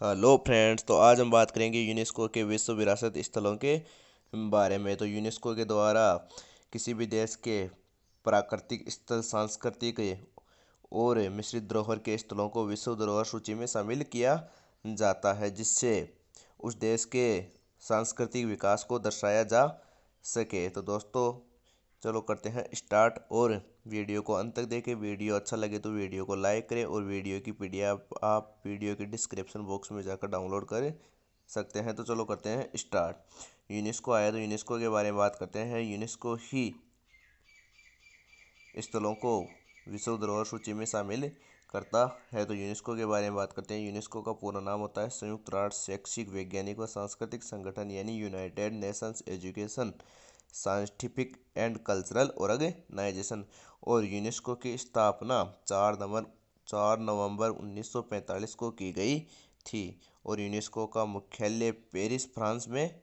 Hello friends, तो आज हम बात करेंगे यूनेस्को के विश्व विरासत स्थलों के बारे में। तो यूनेस्को के द्वारा किसी भी देश के प्राकृतिक स्थल, सांस्कृतिक और मिश्रित धरोहर के स्थलों को विश्व धरोहर सूची में शामिल किया जाता है, जिससे उस देश के सांस्कृतिक विकास को दर्शाया जा सके। तो दोस्तों, चलो करते हैं स्टार्ट। और वीडियो को अंत तक देखें। वीडियो अच्छा लगे तो वीडियो को लाइक करें और वीडियो की पीडीएफ आप वीडियो के डिस्क्रिप्शन बॉक्स में जाकर डाउनलोड कर सकते हैं। तो चलो करते हैं स्टार्ट। यूनेस्को आया तो यूनेस्को के बारे में बात करते हैं। यूनेस्को ही स्थलों को विश्व धरोहर सूची में शामिल करता है। तो यूनेस्को के बारे में बात करते हैं। यूनेस्को का पूरा नाम होता है संयुक्त राष्ट्र शैक्षिक, वैज्ञानिक व सांस्कृतिक संगठन, यानी United Nations education, scientific and cultural organisation. और यूनेस्को की स्थापना 4 नवंबर 1945 को की गई थी। और यूनेस्को का मुख्यालय पेरिस, फ्रांस में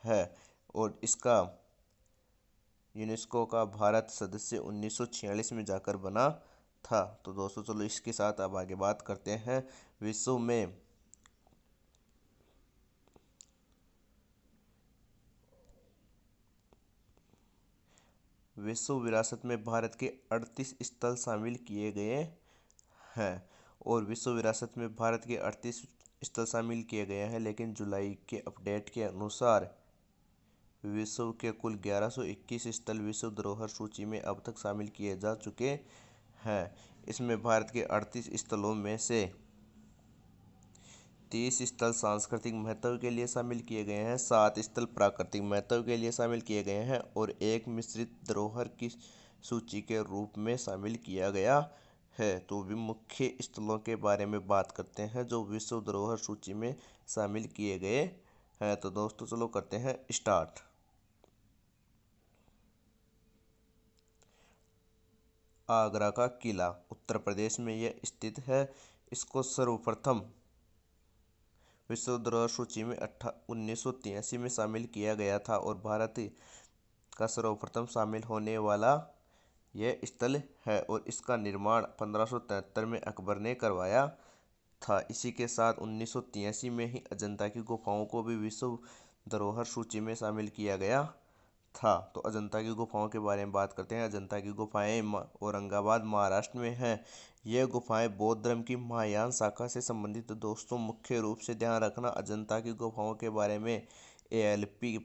है। और इसका यूनेस्को का भारत सदस्य 1946 में जाकर बना था। तो दोस्तों, चलो इसके साथ अब आगे बात करते हैं। विश्व में विश्व विरासत में भारत के 38 स्थल शामिल किए गए हैं। और विश्व विरासत में भारत के 38 स्थल शामिल किए गए हैं, लेकिन जुलाई के अपडेट के अनुसार विश्व के कुल 1121 स्थल विश्व धरोहर सूची में अब तक शामिल किए जा चुके हैं। इसमें भारत के 38 स्थलों में से 30 स्थल सांस्कृतिक महत्व के लिए शामिल किए गए हैं, 7 स्थल प्राकृतिक महत्व के लिए शामिल किए गए हैं और एक मिश्रित धरोहर की सूची के रूप में शामिल किया गया है। तो भी मुख्य स्थलों के बारे में बात करते हैं जो विश्व धरोहर सूची में शामिल किए गए हैं। तो दोस्तों, चलो करते हैं स्टार्ट। आगरा का किला उत्तर प्रदेश में यह स्थित है। इसको सर्वप्रथम विश्व धरोहर सूची में 1983 में शामिल किया गया था और भारत का सर्वप्रथम शामिल होने वाला यह स्थल है। और इसका निर्माण 1573 में अकबर ने करवाया था। इसी के साथ 1983 में ही अजंता की गुफाओं को भी विश्व धरोहर सूची में शामिल किया गया था। तो अजंता की गुफाओं के बारे में बात करते हैं। अजंता की गुफाएं औरंगाबाद, महाराष्ट्र में हैं। ये गुफाएं बौद्ध धर्म की महायान शाखा से संबंधित। दोस्तों, मुख्य रूप से ध्यान रखना, अजंता की गुफाओं के बारे में एएलपी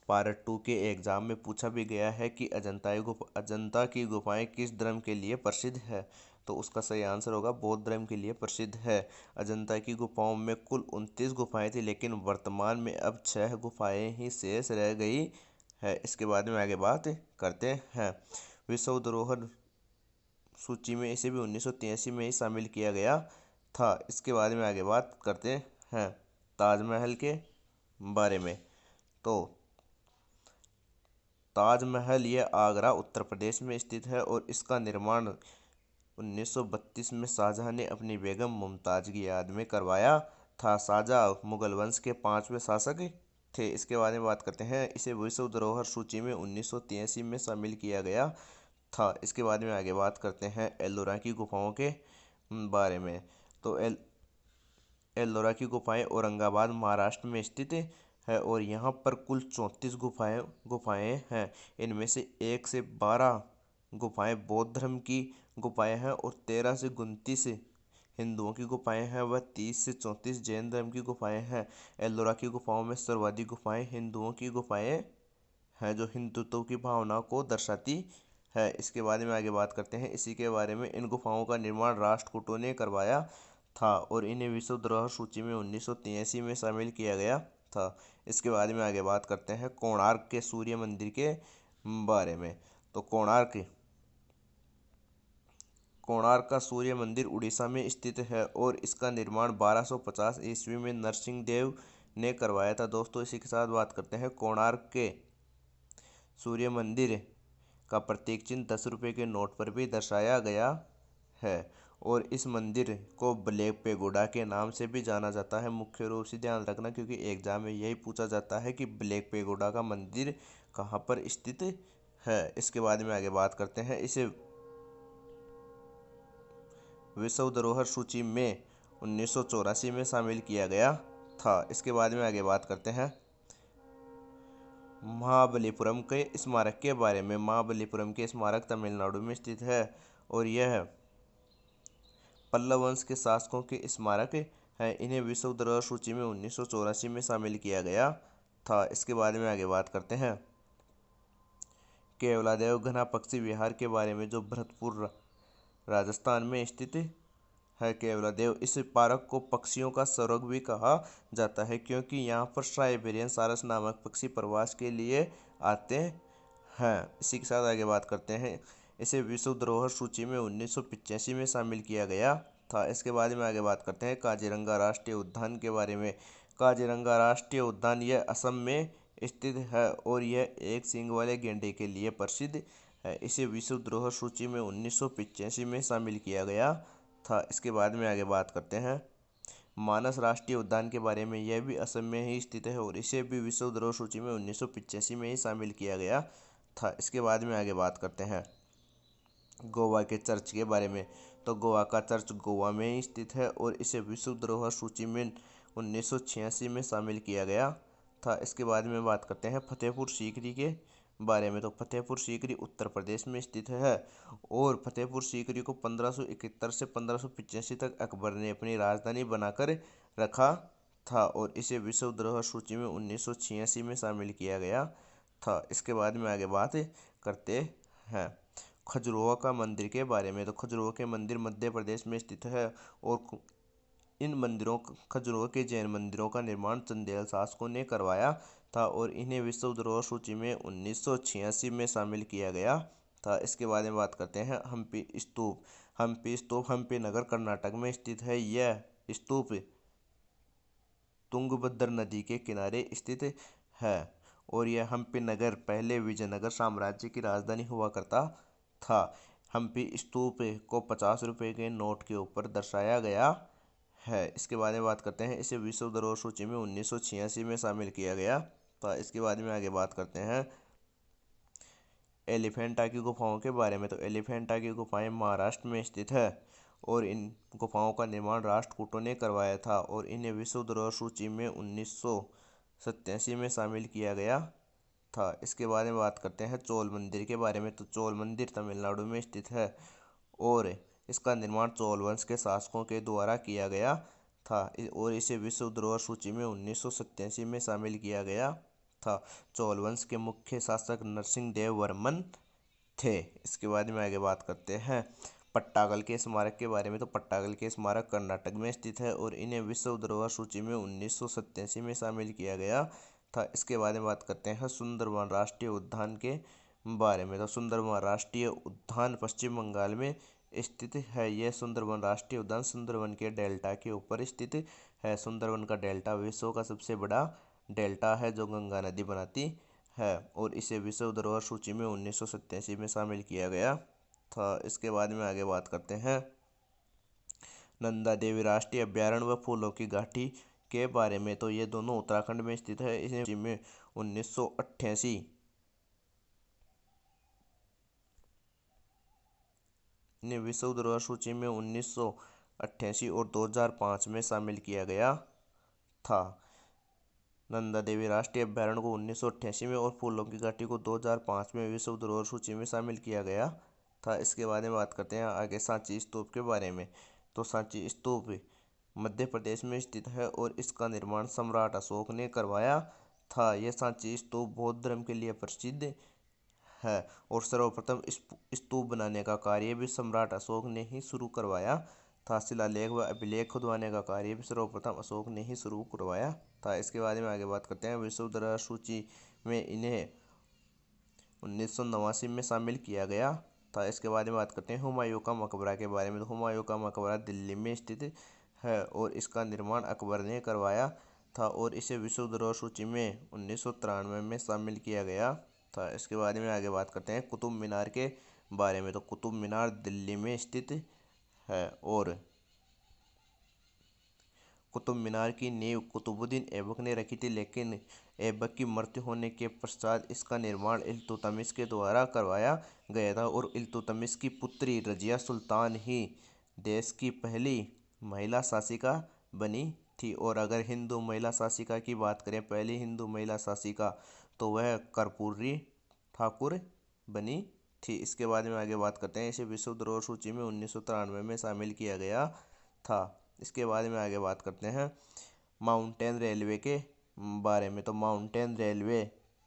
पार्ट 2 के एग्जाम में पूछा भी गया है कि अजंता की गुफाएं किस धर्म के लिए प्रसिद्ध है। तो उसका सही आंसर होगा बौद्ध धर्म के लिए प्रसिद्ध है। अजंता की गुफाओं में कुल 29 गुफाएं थी, लेकिन वर्तमान में अब 6 गुफाएं ही शेष रह गई है। इसके बाद में आगे बात करते हैं। विश्व धरोहर सूची में इसे भी 1983 में ही शामिल किया गया था। इसके बाद में आगे बात करते हैं ताजमहल के बारे में। तो ताजमहल यह आगरा, उत्तर प्रदेश में स्थित है और इसका निर्माण 1932 में शाहजहां ने अपनी बेगम मुमताज की याद में करवाया था। शाहजहां मुगल वंश के 5वें शासक थे। इसके बारे में बात करते हैं। इसे विश्व धरोहर सूची में 1983 में शामिल किया गया था। इसके बाद में आगे बात करते हैं एलोरा की गुफाओं के बारे में। तो एलोरा की गुफाएं औरंगाबाद, महाराष्ट्र में स्थित है और यहाँ पर कुल 34 गुफाएं हैं। इनमें से 1 से 12 गुफाएं बौद्ध धर्म की गुफाएं हैं और 13 से 29 हिंदुओं की गुफाएं हैं व 30 से 34 जैन धर्म की गुफाएं हैं। एलोरा की गुफाओं में सर्वाधिक गुफाएं हिंदुओं की गुफाएं हैं, जो हिंदुत्व की भावना को दर्शाती है। इसके बारे में आगे बात करते हैं। इसी के बारे में इन गुफाओं का निर्माण राष्ट्रकूटों ने करवाया था और इन्हें विश्व धरोहर सूची में 1983 में शामिल किया गया था। इसके बारे में आगे बात करते हैं कोणार्क के सूर्य मंदिर के बारे में। तो कोणार्क का सूर्य मंदिर उड़ीसा में स्थित है और इसका निर्माण 1250 ईस्वी में नरसिंह देव ने करवाया था। दोस्तों, इसी के साथ बात करते हैं कोणार्क के सूर्य मंदिर का प्रतीक चिन्ह 10 रुपये के नोट पर भी दर्शाया गया है और इस मंदिर को ब्लैक पेगोडा के नाम से भी जाना जाता है। मुख्य रूप से ध्यान रखना, क्योंकि एग्जाम में यही पूछा जाता है कि ब्लैक पेगोडा का मंदिर कहाँ पर स्थित है। इसके बाद में आगे बात करते हैं। इसे विश्व धरोहर सूची में 1984 में शामिल किया गया था। इसके बाद में आगे बात करते हैं महाबलीपुरम के स्मारक के बारे में। महाबलीपुरम के स्मारक तमिलनाडु में स्थित है और यह पल्लव वंश के शासकों के स्मारक है। इन्हें विश्व धरोहर सूची में 1984 में शामिल किया गया था। इसके बारे में आगे बात करते हैं केवलादेव घना पक्षी विहार के बारे में, जो भरतपुर राजस्थान में स्थित है। केवलादेव, इस पार्क को पक्षियों का स्वर्ग भी कहा जाता है क्योंकि यहाँ पर साइबेरियन सारस नामक पक्षी प्रवास के लिए आते हैं। इसी के साथ आगे बात करते हैं इसे विश्व धरोहर सूची में 1985 में शामिल किया गया था। इसके बाद में आगे बात करते हैं काजीरंगा राष्ट्रीय उद्यान के बारे में। काजीरंगा राष्ट्रीय उद्यान यह असम में स्थित है और यह एक सींग वाले गैंडे के लिए प्रसिद्ध है। इसे विश्व धरोहर सूची में 1985 में शामिल किया गया था। इसके बाद में आगे बात करते हैं मानस राष्ट्रीय उद्यान के बारे में। यह भी असम में ही स्थित है और इसे भी विश्व धरोहर सूची में 1985 में ही शामिल किया गया था। इसके बाद में आगे बात करते हैं गोवा के चर्च के बारे में। तो गोवा का चर्च गोवा में ही स्थित है और इसे विश्व धरोहर सूची में 1986 में शामिल किया गया था। इसके बाद में बात करते हैं फतेहपुर सीकरी के बारे में। तो फतेहपुर सीकरी उत्तर प्रदेश में स्थित है और फतेहपुर सीकरी को 1571 से 1585 तक अकबर ने अपनी राजधानी बनाकर रखा था और इसे विश्व धरोहर सूची में 1986 में शामिल किया गया था। इसके बाद में आगे बात करते हैं खजुराहो का मंदिर के बारे में। तो खजुराहो के मंदिर मध्य प्रदेश में स्थित है और इन मंदिरों खजुराहो के जैन मंदिरों का निर्माण चंदेल शासकों ने करवाया था और इन्हें विश्व धरोहर सूची में 1986 में शामिल किया गया था। इसके बारे में बात करते हैं हम्पी स्तूप। हम्पी स्तूप हम्पी नगर कर्नाटक में स्थित है। यह स्तूप तुंगभद्र नदी के किनारे स्थित है और यह हम्पी नगर पहले विजयनगर साम्राज्य की राजधानी हुआ करता था। हम्पी स्तूप को 50 रुपये के नोट के ऊपर दर्शाया गया है। इसके बारे में बात करते हैं इसे विश्व धरोहर सूची में 1986 में शामिल किया गया था। इसके बाद में आगे बात करते हैं एलिफेंटा की गुफाओं के बारे में। तो एलिफेंटा की गुफाएं महाराष्ट्र में स्थित है और इन गुफाओं का निर्माण राष्ट्रकूटों ने करवाया था और इन्हें विश्व धरोहर सूची में 1987 में शामिल किया गया था। इसके बारे में बात करते हैं चोल मंदिर के बारे में। तो चोल मंदिर तमिलनाडु में स्थित है और इसका निर्माण चोल वंश के शासकों के द्वारा किया गया था और इसे विश्व धरोहर सूची में 1987 में शामिल किया गया था। चोल वंश के मुख्य शासक नरसिंह देव वर्मन थे। इसके बाद में आगे बात करते हैं पट्टागल के स्मारक के बारे में। तो पट्टागल के स्मारक कर्नाटक में स्थित है और इन्हें विश्व धरोहर सूची में 1987 में शामिल किया गया था। इसके बारे में बात करते हैं सुंदरवन राष्ट्रीय उद्यान के बारे में। तो सुंदरवन राष्ट्रीय उद्यान पश्चिम बंगाल में स्थित है। यह सुंदरवन राष्ट्रीय उद्यान सुंदरवन के डेल्टा के ऊपर स्थित है। सुंदरवन का डेल्टा विश्व का सबसे बड़ा डेल्टा है जो गंगा नदी बनाती है और इसे विश्व धरोहर सूची में 1987 में शामिल किया गया था। इसके बाद में आगे बात करते हैं नंदा देवी राष्ट्रीय अभ्यारण्य व फूलों की घाटी के बारे में। तो ये दोनों उत्तराखंड में स्थित है। इसे में 1988 ने विश्व धरोहर सूची में 1988 और 2005 में शामिल किया गया था। नंदा देवी राष्ट्रीय अभ्यारण्य को 1988 में और फूलों की घाटी को 2005 में विश्व धरोहर सूची में शामिल किया गया था। इसके बारे में बात करते हैं आगे सांची स्तूप के बारे में। तो सांची स्तूप मध्य प्रदेश में स्थित है और इसका निर्माण सम्राट अशोक ने करवाया था। यह सांची स्तूप बौद्ध धर्म के लिए प्रसिद्ध है और सर्वप्रथम स्तूप बनाने का कार्य भी सम्राट अशोक ने ही शुरू करवाया था। शिलालेख व अभिलेख खुदवाने का कार्य भी सर्वप्रथम अशोक ने ही शुरू करवाया था। इसके बारे में आगे बात करते हैं विश्व धरोहर सूची में इन्हें 1989 में शामिल किया गया था। इसके बारे में बात करते हैं हुमायूं का मकबरा के बारे में। तो हुमायूं का मकबरा दिल्ली में स्थित है और इसका निर्माण अकबर ने करवाया था और इसे विश्व धरोहर सूची में 1993 में शामिल किया गया था। इसके बारे में आगे बात करते हैं कुतुब मीनार के बारे में। तो कुतुब मीनार दिल्ली में स्थित है और कुतुब मीनार की नींव कुतुबुद्दीन ऐबक ने रखी थी, लेकिन ऐबक की मृत्यु होने के पश्चात इसका निर्माण इल्तुतमिश के द्वारा करवाया गया था और इल्तुतमिश की पुत्री रजिया सुल्तान ही देश की पहली महिला शासिका बनी थी। और अगर हिंदू महिला शासिका की बात करें, पहली हिंदू महिला शासिका, तो वह कर्पूरी ठाकुर बनी थी। इसके बारे में आगे बात करते हैं। इसे विश्व धरोहर सूची में 1993 में शामिल किया गया था। इसके बारे में आगे बात करते हैं माउंटेन रेलवे के बारे में। तो माउंटेन रेलवे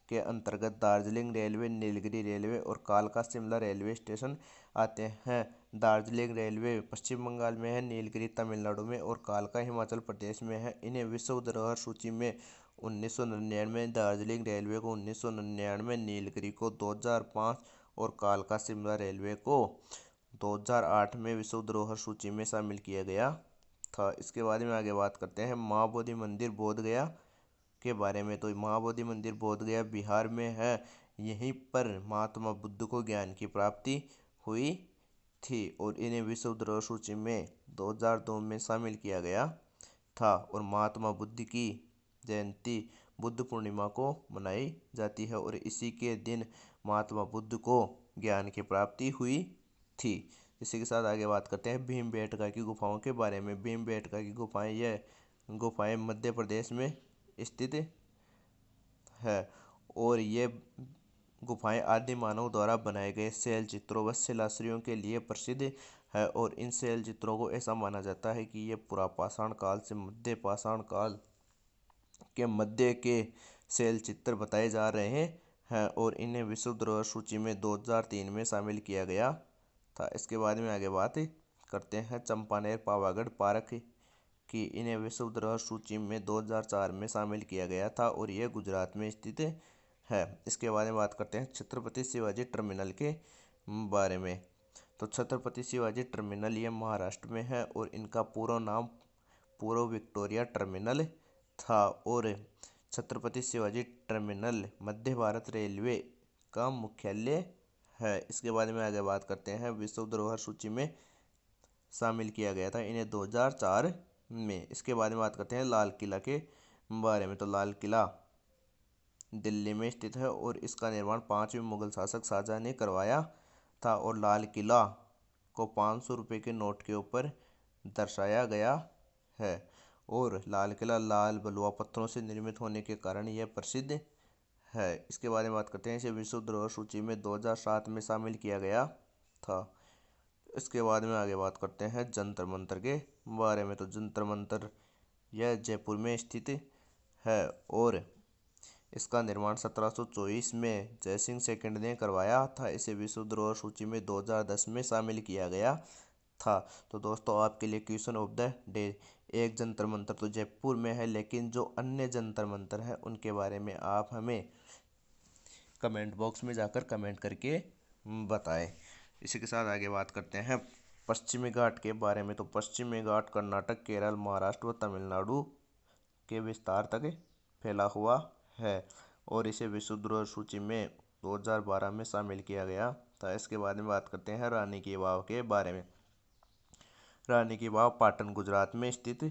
के अंतर्गत दार्जिलिंग रेलवे, नीलगिरी रेलवे और कालका शिमला रेलवे स्टेशन आते हैं। दार्जिलिंग रेलवे पश्चिम बंगाल में है, नीलगिरी तमिलनाडु में और कालका हिमाचल प्रदेश में है। इन्हें विश्व धरोहर सूची में 1999, दार्जिलिंग रेलवे को 1999, नीलगिरी को 2005 और कालका शिमला रेलवे को 2008 में विश्व धरोहर सूची में शामिल किया गया था। इसके बारे में आगे बात करते हैं महाबोधि मंदिर बोध गया के बारे में। तो महाबोधि मंदिर बोध गया बिहार में है। यहीं पर महात्मा बुद्ध को ज्ञान की प्राप्ति हुई थी और इन्हें विश्व धरोहर सूची में 2002 में शामिल किया गया था। और महात्मा बुद्ध की जयंती बुद्ध पूर्णिमा को मनाई जाती है और इसी के दिन महात्मा बुद्ध को ज्ञान की प्राप्ति हुई थी। इसी के साथ आगे बात करते हैं भीमबेटका की गुफाओं के बारे में। भीमबेटका की गुफाएं, यह गुफाएं मध्य प्रदेश में स्थित है और ये गुफाएं आदि मानव द्वारा बनाए गए शैल चित्रों व शिलाश्रयों के लिए प्रसिद्ध है। और इन शैल चित्रों को ऐसा माना जाता है कि ये पुरापाषाण काल से मध्य पाषाण काल के मध्य के शैल चित्र बताए जा रहे हैं और इन्हें विश्व धरोहर सूची में 2003 में शामिल किया गया था। इसके बारे में आगे बात करते हैं चंपानेर पावागढ़ पार्क की। इन्हें विश्व धरोहर सूची में 2004 में शामिल किया गया था और यह गुजरात में स्थित है। इसके बारे में बात करते हैं छत्रपति शिवाजी टर्मिनल के बारे में। तो छत्रपति शिवाजी टर्मिनल ये महाराष्ट्र में है और इनका पूरा नाम पूर्व विक्टोरिया टर्मिनल था। और छत्रपति शिवाजी टर्मिनल मध्य भारत रेलवे का मुख्यालय है। इसके बारे में आगे बात करते हैं विश्व धरोहर सूची में शामिल किया गया था इन्हें 2004 में। इसके बारे में बात करते हैं लाल किला के बारे में। तो लाल किला दिल्ली में स्थित है और इसका निर्माण 5वें मुगल शासक शाहजहां ने करवाया था। और लाल किला को 500 रुपये के नोट के ऊपर दर्शाया गया है और लाल किला लाल बलुआ पत्थरों से निर्मित होने के कारण यह प्रसिद्ध है। इसके बारे में बात करते हैं इसे विश्व धरोहर सूची में 2007 में शामिल किया गया था। इसके बाद में आगे बात करते हैं जंतर मंतर के बारे में। तो जंतर मंतर यह जयपुर में स्थित है और इसका निर्माण 1724 में जयसिंह सेकंड ने करवाया था। इसे विश्व धरोहर सूची में 2010 में शामिल किया गया था। तो दोस्तों आपके लिए क्वेश्चन ऑफ द डे, एक जंतर मंतर तो जयपुर में है, लेकिन जो अन्य जंतर मंतर है उनके बारे में आप हमें कमेंट बॉक्स में जाकर कमेंट करके बताएं। इसी के साथ आगे बात करते हैं पश्चिमी घाट के बारे में। तो पश्चिमी घाट कर्नाटक, केरल, महाराष्ट्र व तमिलनाडु के विस्तार तक फैला हुआ है और इसे विश्व धरोहर सूची में 2012 में शामिल किया गया था। इसके बारे में बात करते हैं रानी की वाव के बारे में। रानी की वाव पाटन गुजरात में स्थित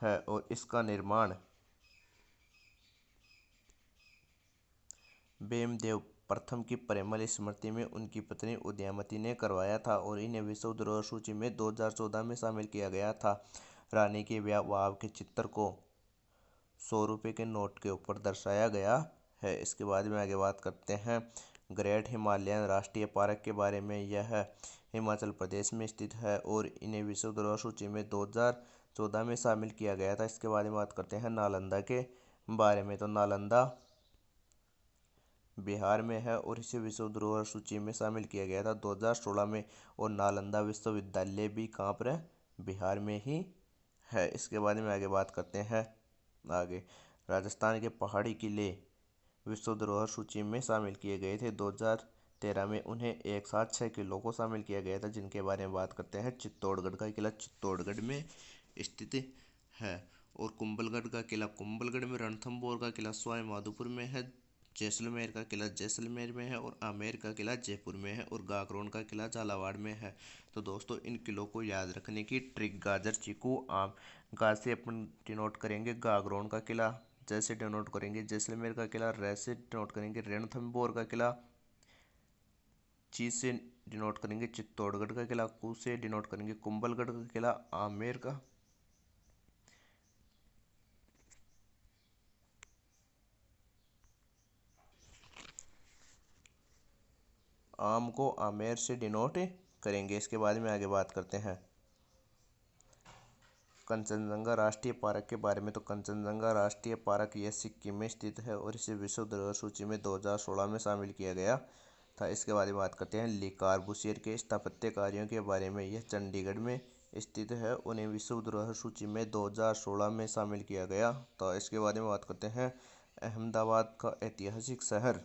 है और इसका निर्माण बेमदेव प्रथम की परिमल स्मृति में उनकी पत्नी उदयमती ने करवाया था और इन्हें विश्व धरोहर सूची में 2014 में शामिल किया गया था। रानी की वाव के चित्र को 100 रुपये के नोट के ऊपर दर्शाया गया है। इसके बाद में आगे बात करते हैं ग्रेट हिमालयन राष्ट्रीय पार्क के बारे में। यह हिमाचल प्रदेश में स्थित है और इन्हें विश्व धरोहर सूची में 2014 में शामिल किया गया था। इसके बारे में बात करते हैं नालंदा के बारे में। तो नालंदा बिहार में है और इसे विश्व धरोहर सूची में शामिल किया गया था 2016 में। और नालंदा विश्वविद्यालय भी कहाँ पर है? बिहार में ही है। इसके बारे में आगे बात करते हैं आगे राजस्थान के पहाड़ी किले विश्व धरोहर सूची में शामिल किए गए थे 2013 में। उन्हें एक साथ 6 किलों को शामिल किया गया था, जिनके बारे में बात करते हैं चित्तौड़गढ़ का किला चित्तौड़गढ़ में स्थित है और कुंभलगढ़ का किला कुंभलगढ़ में, रणथंभौर का किला सवाई माधोपुर में है, जैसलमेर का किला जैसलमेर में है और आमेर का किला जयपुर में है और गागरोन का किला झालावाड़ में है। तो दोस्तों इन किलों को याद रखने की ट्रिक गाजर चीकू आम गा से अपन डिनोट करेंगे गागरोन का किला, जैसे डिनोट करेंगे जैसलमेर का किला, रै से डिनोट करेंगे रणथंभौर का किला, ची से डिनोट करेंगे चित्तौड़गढ़ का किला, कू से डिनोट करेंगे कुंभलगढ़ का किला, आमेर का आम को आमेर से डिनोट करेंगे। इसके बाद में आगे बात करते हैं कंचनजंगा राष्ट्रीय पार्क के बारे में। तो कंचनजंगा राष्ट्रीय पार्क यह सिक्किम में स्थित है और इसे विश्व धरोहर सूची में 2016 में शामिल किया गया था। इसके बारे में बात करते हैं ले कॉर्बूसियर के स्थापत्य कार्यों के बारे में। यह चंडीगढ़ में स्थित है, उन्हें विश्व धरोहर सूची में 2016 में शामिल किया गया था। इसके बारे में बात करते हैं अहमदाबाद का ऐतिहासिक शहर।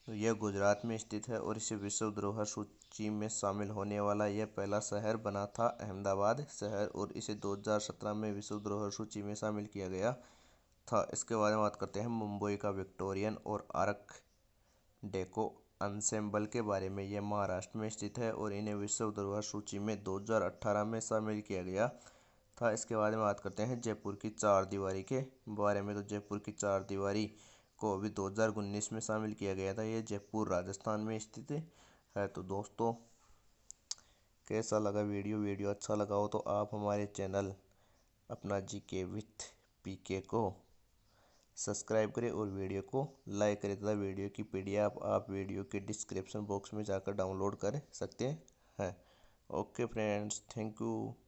तो यह गुजरात में स्थित है और इसे विश्व धरोहर सूची में शामिल होने वाला यह पहला शहर बना था, अहमदाबाद शहर, और इसे 2017 में विश्व धरोहर सूची में शामिल किया गया था। इसके बारे में बात करते हैं मुंबई का विक्टोरियन और आर्क डेको अंसेंबल के बारे में। यह महाराष्ट्र में स्थित है और इन्हें विश्व धरोहर सूची में 2018 में शामिल किया गया था। इसके बारे में बात करते हैं जयपुर की चार दीवारी के बारे में। तो जयपुर की चार दीवारी को अभी 2019 में शामिल किया गया था। यह जयपुर राजस्थान में स्थित है। तो दोस्तों, कैसा लगा वीडियो अच्छा लगा हो तो आप हमारे चैनल अपना जीके विथ पीके को सब्सक्राइब करें और वीडियो को लाइक करें तथा वीडियो की पीडीएफ आप वीडियो के डिस्क्रिप्शन बॉक्स में जाकर डाउनलोड कर सकते हैं। Okay friends, thank you.